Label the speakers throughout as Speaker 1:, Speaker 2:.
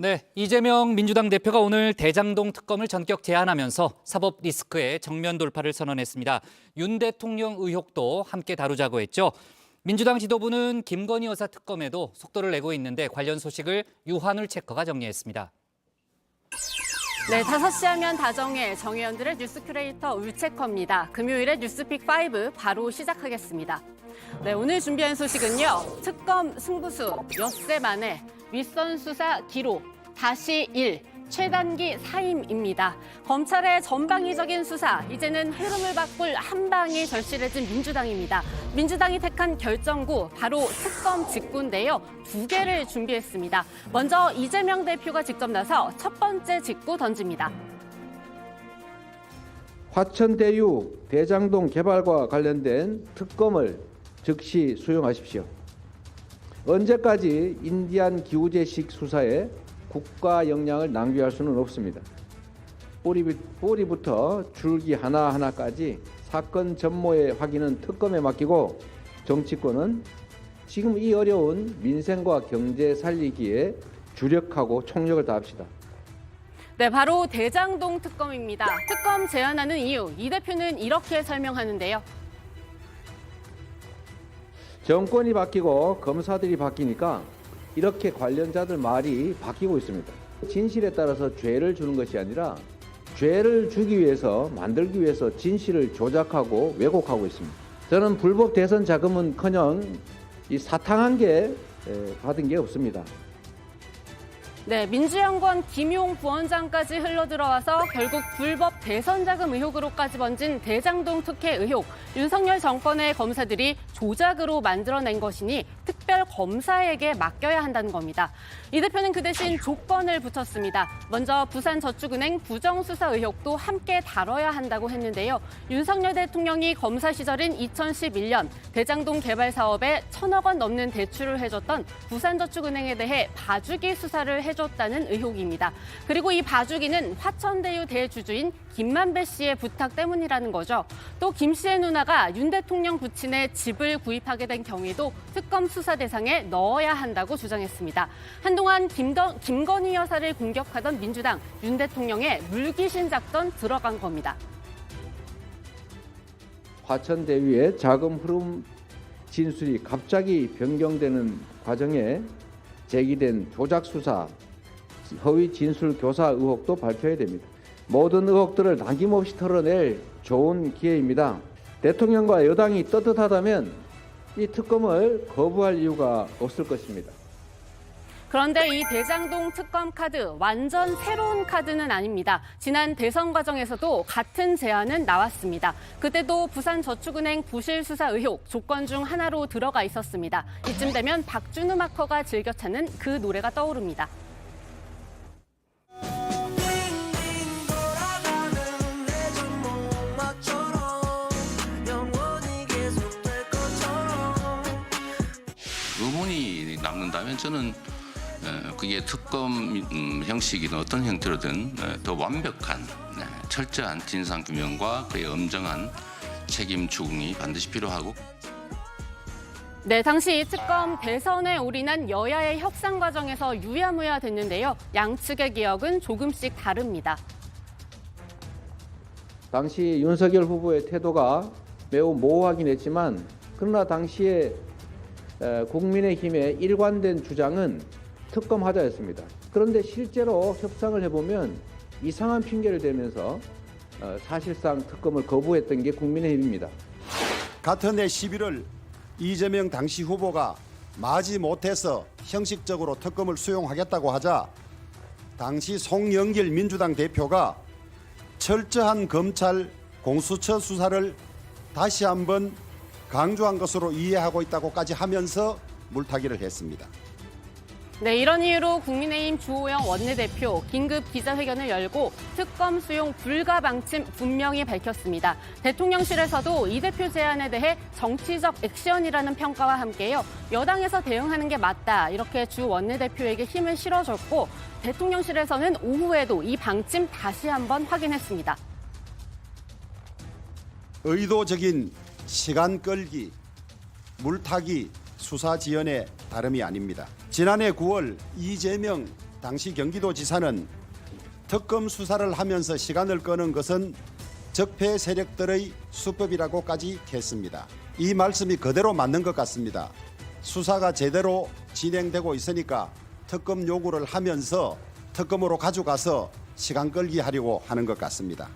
Speaker 1: 네, 이재명 민주당 대표가 오늘 대장동 특검을 전격 제안하면서 사법 리스크의 정면 돌파를 선언했습니다. 윤 대통령 의혹도 함께 다루자고 했죠. 민주당 지도부는 김건희 여사 특검에도 속도를 내고 있는데 관련 소식을 유한울 체커가 정리했습니다.
Speaker 2: 네, 5시 하면 다정해 정의원들의 뉴스 큐레이터 울체커입니다. 금요일에 뉴스픽 5 바로 시작하겠습니다. 네, 오늘 준비한 소식은요. 특검 승부수 엿새 만에 윗선 수사 기록 다시 1 최단기 사임입니다. 검찰의 전방위적인 수사, 이제는 흐름을 바꿀 한 방이 절실해진 민주당입니다. 민주당이 택한 결정구, 바로 특검 직구인데요. 2개를 준비했습니다. 먼저 이재명 대표가 직접 나서 첫 번째 직구 던집니다.
Speaker 3: 화천대유 대장동 개발과 관련된 특검을 즉시 수용하십시오. 언제까지 인디안 기우제식 수사에 국가 역량을 낭비할 수는 없습니다. 뿌리부터 줄기 하나하나까지 사건 전모의 확인은 특검에 맡기고 정치권은 지금 이 어려운 민생과 경제 살리기에 주력하고 총력을 다합시다.
Speaker 2: 네, 바로 대장동 특검입니다. 특검 제안하는 이유, 이 대표는 이렇게 설명하는데요.
Speaker 3: 정권이 바뀌고 검사들이 바뀌니까 이렇게 관련자들 말이 바뀌고 있습니다. 진실에 따라서 죄를 주는 것이 아니라 죄를 주기 위해서, 만들기 위해서 진실을 조작하고 왜곡하고 있습니다. 저는 불법 대선 자금은커녕 이 사탕한 게 받은 게 없습니다.
Speaker 2: 네, 민주연구원 김용 부원장까지 흘러들어와서 결국 불법 대선 자금 의혹으로까지 번진 대장동 특혜 의혹. 윤석열 정권의 검사들이 조작으로 만들어낸 것이니 특별 검사에게 맡겨야 한다는 겁니다. 이 대표는 그 대신 조건을 붙였습니다. 먼저 부산저축은행 부정수사 의혹도 함께 다뤄야 한다고 했는데요. 윤석열 대통령이 검사 시절인 2011년 대장동 개발 사업에 1,000억 원 넘는 대출을 해줬던 부산저축은행에 대해 봐주기 수사를 해줬다는 의혹입니다. 그리고 이 봐주기는 화천대유 대주주인 김만배 씨의 부탁 때문이라는 거죠. 또 김 씨의 누나가 윤 대통령 부친의 집을 구입하게 된 경위도 특검 수사 대상에 넣어야 한다고 주장했습니다. 한동안 김건희 여사를 공격하던 민주당, 윤 대통령의 물귀신 작전 들어간 겁니다.
Speaker 3: 화천대유의 자금 흐름 진술이 갑자기 변경되는 과정에 제기된 조작 수사, 허위 진술 교사 의혹도 밝혀야 됩니다. 모든 의혹들을 남김없이 털어낼 좋은 기회입니다. 대통령과 여당이 떳떳하다면 이 특검을 거부할 이유가 없을 것입니다.
Speaker 2: 그런데 이 대장동 특검 카드, 완전 새로운 카드는 아닙니다. 지난 대선 과정에서도 같은 제안은 나왔습니다. 그때도 부산저축은행 부실 수사 의혹 조건 중 하나로 들어가 있었습니다. 이쯤 되면 박준우 마커가 즐겨 찾는 그 노래가 떠오릅니다.
Speaker 4: 의문이 남는다면 저는 그게 특검 형식이든 어떤 형태로든 더 완벽한 철저한 진상규명과 그의 엄정한 책임 추궁이 반드시 필요하고.
Speaker 2: 네, 당시 특검 대선에 올인한 여야의 협상 과정에서 유야무야 됐는데요. 양측의 기억은 조금씩 다릅니다.
Speaker 3: 당시 윤석열 후보의 태도가 매우 모호하긴 했지만 그러나 당시에 국민의힘의 일관된 주장은 특검하자였습니다. 그런데 실제로 협상을 해보면 이상한 핑계를 대면서 사실상 특검을 거부했던 게 국민의힘입니다.
Speaker 5: 같은 해 11월 이재명 당시 후보가 마지못해서 형식적으로 특검을 수용하겠다고 하자 당시 송영길 민주당 대표가 철저한 검찰 공수처 수사를 다시 한번 강조한 것으로 이해하고 있다고까지 하면서 물타기를 했습니다.
Speaker 2: 네, 이런 이유로 국민의힘 주호영 원내대표 긴급 기자회견을 열고 특검 수용 불가 방침 분명히 밝혔습니다. 대통령실에서도 이 대표 제안에 대해 정치적 액션이라는 평가와 함께요. 여당에서 대응하는 게 맞다, 이렇게 주 원내대표에게 힘을 실어줬고 대통령실에서는 오후에도 이 방침 다시 한번 확인했습니다.
Speaker 5: 의도적인 시간 끌기, 물타기, 수사 지연의 다름이 아닙니다. 지난해 9월 이재명 당시 경기도지사는 특검 수사를 하면서 시간을 끄는 것은 적폐 세력들의 수법이라고까지 했습니다. 이 말씀이 그대로 맞는 것 같습니다. 수사가 제대로 진행되고 있으니까 특검 요구를 하면서 특검으로 가져가서 시간 끌기 하려고 하는 것 같습니다.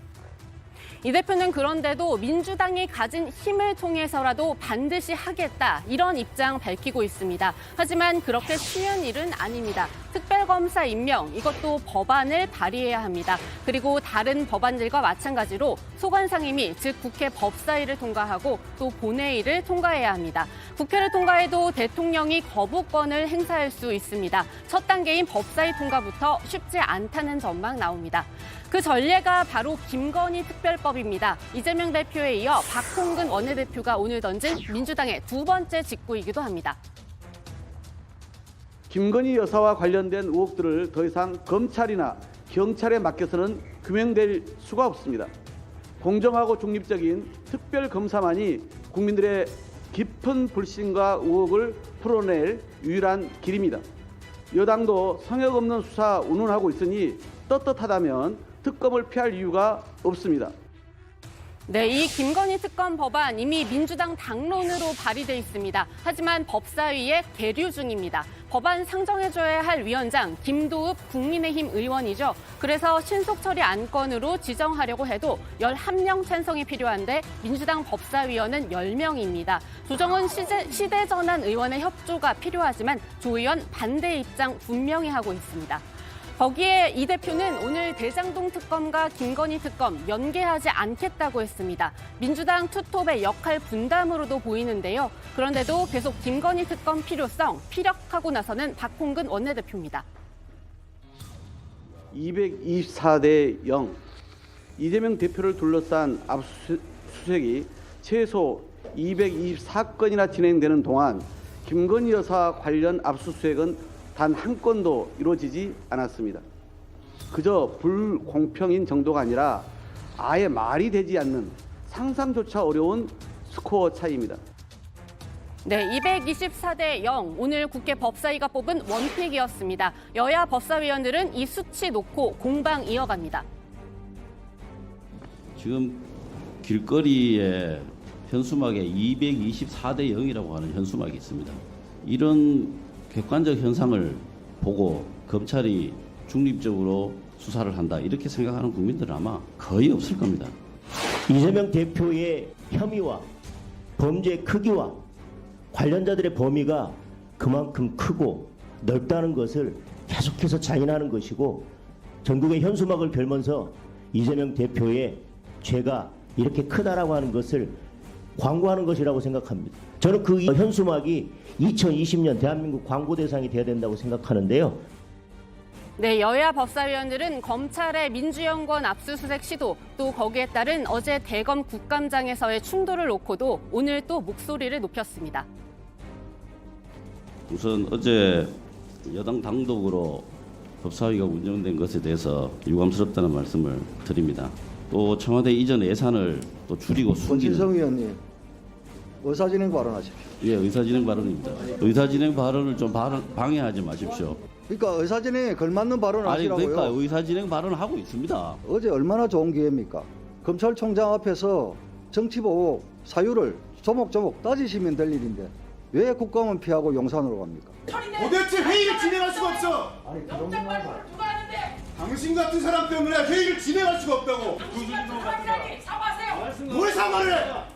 Speaker 2: 이 대표는 그런데도 민주당이 가진 힘을 통해서라도 반드시 하겠다 이런 입장 밝히고 있습니다. 하지만 그렇게 쉬운 일은 아닙니다. 특별검사 임명 이것도 법안을 발의해야 합니다. 그리고 다른 법안들과 마찬가지로 소관상임위 즉 국회 법사위를 통과하고 또 본회의를 통과해야 합니다. 국회를 통과해도 대통령이 거부권을 행사할 수 있습니다. 첫 단계인 법사위 통과부터 쉽지 않다는 전망 나옵니다. 그 전례가 바로 김건희 특별법입니다. 이재명 대표에 이어 박홍근 원내대표가 오늘 던진 민주당의 두 번째 직구이기도 합니다.
Speaker 6: 김건희 여사와 관련된 의혹들을 더 이상 검찰이나 경찰에 맡겨서는 규명될 수가 없습니다. 공정하고 중립적인 특별검사만이 국민들의 깊은 불신과 의혹을 풀어낼 유일한 길입니다. 여당도 성역 없는 수사 운운하고 있으니 떳떳하다면 특검을 피할 이유가 없습니다.
Speaker 2: 네, 이 김건희 특검 법안 이미 민주당 당론으로 발의돼 있습니다. 하지만 법사위에 계류 중입니다. 법안 상정해줘야 할 위원장 김도읍 국민의힘 의원이죠. 그래서 신속 처리 안건으로 지정하려고 해도 11명 찬성이 필요한데 민주당 법사위원은 10명입니다. 조정훈 시대전환 의원의 협조가 필요하지만 조 의원 반대 입장 분명히 하고 있습니다. 거기에 이 대표는 오늘 대장동 특검과 김건희 특검 연계하지 않겠다고 했습니다. 민주당 투톱의 역할 분담으로도 보이는데요. 그런데도 계속 김건희 특검 필요성 피력하고 나서는 박홍근 원내대표입니다.
Speaker 6: 224대 0. 이재명 대표를 둘러싼 압수수색이 최소 224건이나 진행되는 동안 김건희 여사 관련 압수수색은 단 한 건도 이루어지지 않았습니다. 그저 불공평인 정도가 아니라 아예 말이 되지 않는 상상조차 어려운 스코어 차이입니다.
Speaker 2: 네, 224대 0. 오늘 국회 법사위가 뽑은 원픽이었습니다. 여야 법사위원들은 이 수치 놓고 공방 이어갑니다.
Speaker 7: 지금 길거리에 현수막에 224대 0이라고 하는 현수막이 있습니다. 이런 객관적 현상을 보고 검찰이 중립적으로 수사를 한다 이렇게 생각하는 국민들은 아마 거의 없을 겁니다.
Speaker 8: 이재명 대표의 혐의와 범죄의 크기와 관련자들의 범위가 그만큼 크고 넓다는 것을 계속해서 자인하는 것이고 전국의 현수막을 걸면서 이재명 대표의 죄가 이렇게 크다라고 하는 것을 광고하는 것이라고 생각합니다. 저는 그 현수막이 2020년 대한민국 광고 대상이 돼야 된다고 생각하는데요.
Speaker 2: 네, 여야 법사위원들은 검찰의 민주연구원 압수수색 시도 또 거기에 따른 어제 대검 국감장에서의 충돌을 놓고도 오늘 또 목소리를 높였습니다.
Speaker 7: 우선 어제 여당 당독으로 법사위가 운영된 것에 대해서 유감스럽다는 말씀을 드립니다. 또 청와대 이전 예산을 또 줄이고 숨기는
Speaker 9: 권진성 의원님, 의사진행 발언하십시오.
Speaker 7: 예, 의사진행 발언입니다. 의사진행 발언을 좀 방해하지 마십시오.
Speaker 9: 그러니까 의사진행에 걸맞는 발언을
Speaker 7: 아니
Speaker 9: 하시라고요.
Speaker 7: 그러니까 의사진행 발언을 하고 있습니다.
Speaker 9: 어제 얼마나 좋은 기회입니까? 검찰총장 앞에서 정치보복 사유를 조목조목 따지시면 될 일인데 왜 국감은 피하고 용산으로 갑니까?
Speaker 5: 도대체 회의를 진행할 수가 없어. 당신 같은 사람 때문에 회의를 진행할 수가 없다고. 뭘 사과를 해?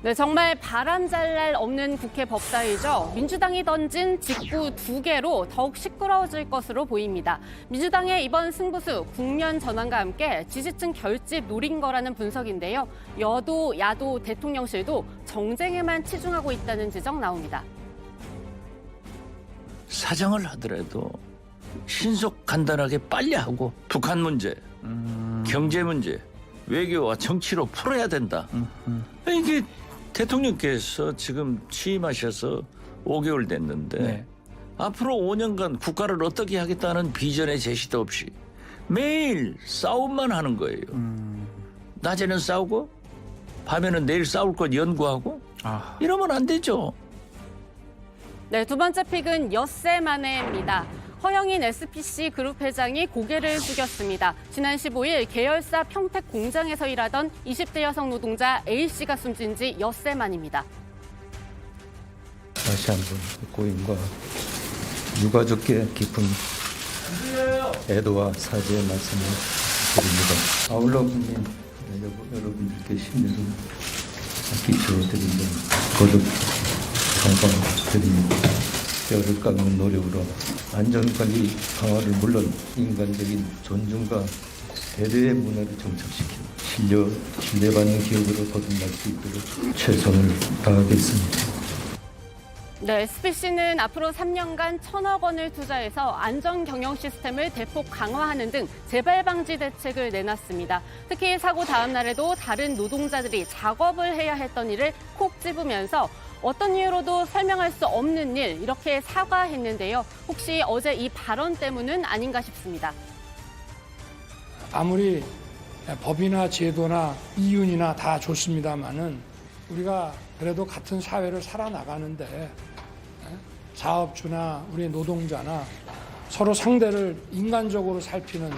Speaker 2: 네, 정말 바람잘 날 없는 국회 법사위죠. 민주당이 던진 직구 2개로 더욱 시끄러워질 것으로 보입니다. 민주당의 이번 승부수 국면 전환과 함께 지지층 결집 노린 거라는 분석인데요. 여도, 야도, 대통령실도 정쟁에만 치중하고 있다는 지적 나옵니다.
Speaker 10: 사정을 하더라도 신속 간단하게 빨리 하고 북한 문제, 경제 문제, 외교와 정치로 풀어야 된다. 이게 대통령께서 지금 취임하셔서 5개월 됐는데
Speaker 1: 네.
Speaker 10: 앞으로 5년간 국가를 어떻게 하겠다는 비전의 제시도 없이 매일 싸움만 하는 거예요. 낮에는 싸우고 밤에는 내일 싸울 것 연구하고 이러면 안 되죠.
Speaker 2: 네, 두 번째 픽은 엿새 만에입니다. 허영인 SPC 그룹 회장이 고개를 숙였습니다. 지난 15일 계열사 평택 공장에서 일하던 20대 여성 노동자 A씨가 숨진 지 엿새 만입니다.
Speaker 11: 다시 한번 고인과 유가족께 깊은 애도와 사죄의 말씀을 드립니다. 아울러 국민 여러분들께 심려를 끼쳐드리는 거듭 사과드립니다. 뼈를 깎는 노력으로 안전관리 강화를 물론 인간적인 존중과 배려의 문화를 정착시키고 신뢰받는 기업으로 거듭날 수 있도록 최선을 다하겠습니다.
Speaker 2: 네, SPC는 앞으로 3년간 1,000억 원을 투자해서 안전 경영 시스템을 대폭 강화하는 등 재발 방지 대책을 내놨습니다. 특히 사고 다음 날에도 다른 노동자들이 작업을 해야 했던 일을 콕 집으면서 어떤 이유로도 설명할 수 없는 일 이렇게 사과했는데요. 혹시 어제 이 발언 때문은 아닌가 싶습니다.
Speaker 12: 아무리 법이나 제도나 이윤이나 다 좋습니다만은 우리가 그래도 같은 사회를 살아나가는데 사업주나 우리 노동자나 서로 상대를 인간적으로 살피는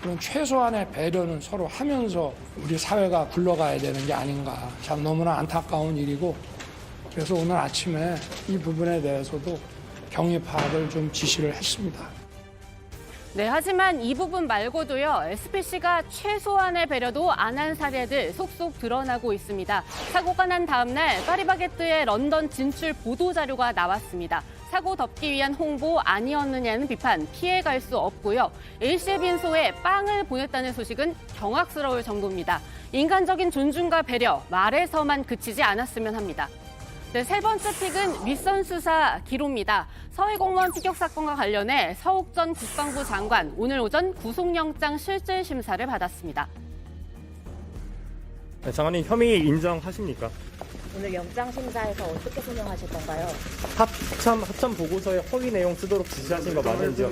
Speaker 12: 그런 최소한의 배려는 서로 하면서 우리 사회가 굴러가야 되는 게 아닌가. 참 너무나 안타까운 일이고 그래서 오늘 아침에 이 부분에 대해서도 경위 파악을 좀 지시를 했습니다.
Speaker 2: 네, 하지만 이 부분 말고도요, SPC가 최소한의 배려도 안 한 사례들 속속 드러나고 있습니다. 사고가 난 다음 날 파리바게뜨의 런던 진출 보도 자료가 나왔습니다. 사고 덮기 위한 홍보 아니었느냐는 비판 피해갈 수 없고요. A씨의 빈소에 빵을 보냈다는 소식은 경악스러울 정도입니다. 인간적인 존중과 배려, 말에서만 그치지 않았으면 합니다. 네, 세 번째 픽은 윗선 수사 기로입니다. 서해 공무원 피격 사건과 관련해 서욱 전 국방부 장관 오늘 오전 구속영장 실질 심사를 받았습니다.
Speaker 13: 네, 장관님 혐의 인정하십니까?
Speaker 14: 오늘 영장 심사에서 어떻게 소명하실 건가요?
Speaker 13: 합참 보고서에 허위 내용 쓰도록 지시하신 거 맞는지요?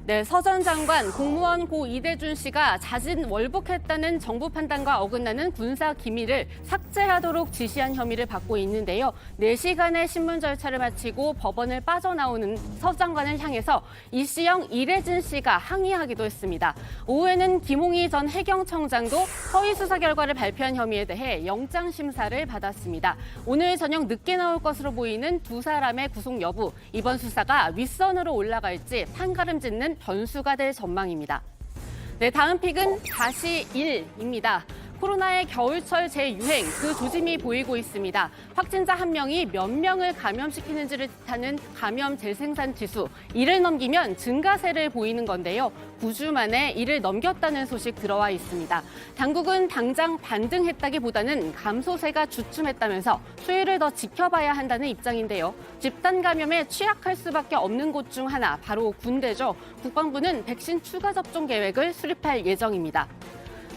Speaker 2: 네, 서 전 장관 공무원 고 이대준 씨가 자진 월북했다는 정부 판단과 어긋나는 군사 기밀을 삭제하도록 지시한 혐의를 받고 있는데요. 4시간의 신문 절차를 마치고 법원을 빠져나오는 서 장관을 향해서 이씨형 이대준 씨가 항의하기도 했습니다. 오후에는 김홍희 전 해경청장도 허위 수사 결과를 발표한 혐의에 대해 영장 심사를 받았습니다. 오늘 저녁 늦게 나올 것으로 보이는 두 사람의 구속 여부, 이번 수사가 윗선으로 올라갈지 판가름짓는 변수가 될 전망입니다. 네, 다음 픽은 다시 1입니다. 코로나의 겨울철 재유행, 그 조짐이 보이고 있습니다. 확진자 1명이 몇 명을 감염시키는지를 뜻하는 감염 재생산 지수, 1을 넘기면 증가세를 보이는 건데요. 9주 만에 1을 넘겼다는 소식 들어와 있습니다. 당국은 당장 반등했다기보다는 감소세가 주춤했다면서 수위를 더 지켜봐야 한다는 입장인데요. 집단 감염에 취약할 수밖에 없는 곳 중 하나, 바로 군대죠. 국방부는 백신 추가 접종 계획을 수립할 예정입니다.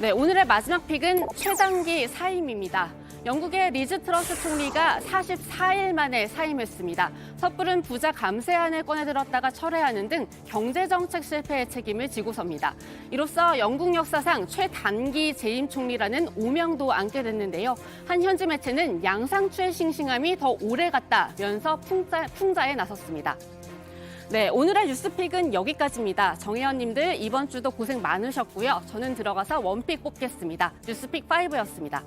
Speaker 2: 네, 오늘의 마지막 픽은 최단기 사임입니다. 영국의 리즈 트러스 총리가 44일 만에 사임했습니다. 섣부른 부자 감세안을 꺼내들었다가 철회하는 등 경제정책 실패의 책임을 지고 섭니다. 이로써 영국 역사상 최단기 재임 총리라는 오명도 안게 됐는데요. 한 현지 매체는 양상추의 싱싱함이 더 오래 갔다면서 풍자에 나섰습니다. 네, 오늘의 뉴스픽은 여기까지입니다. 정혜연님들 이번 주도 고생 많으셨고요. 저는 들어가서 원픽 뽑겠습니다. 뉴스픽 5였습니다.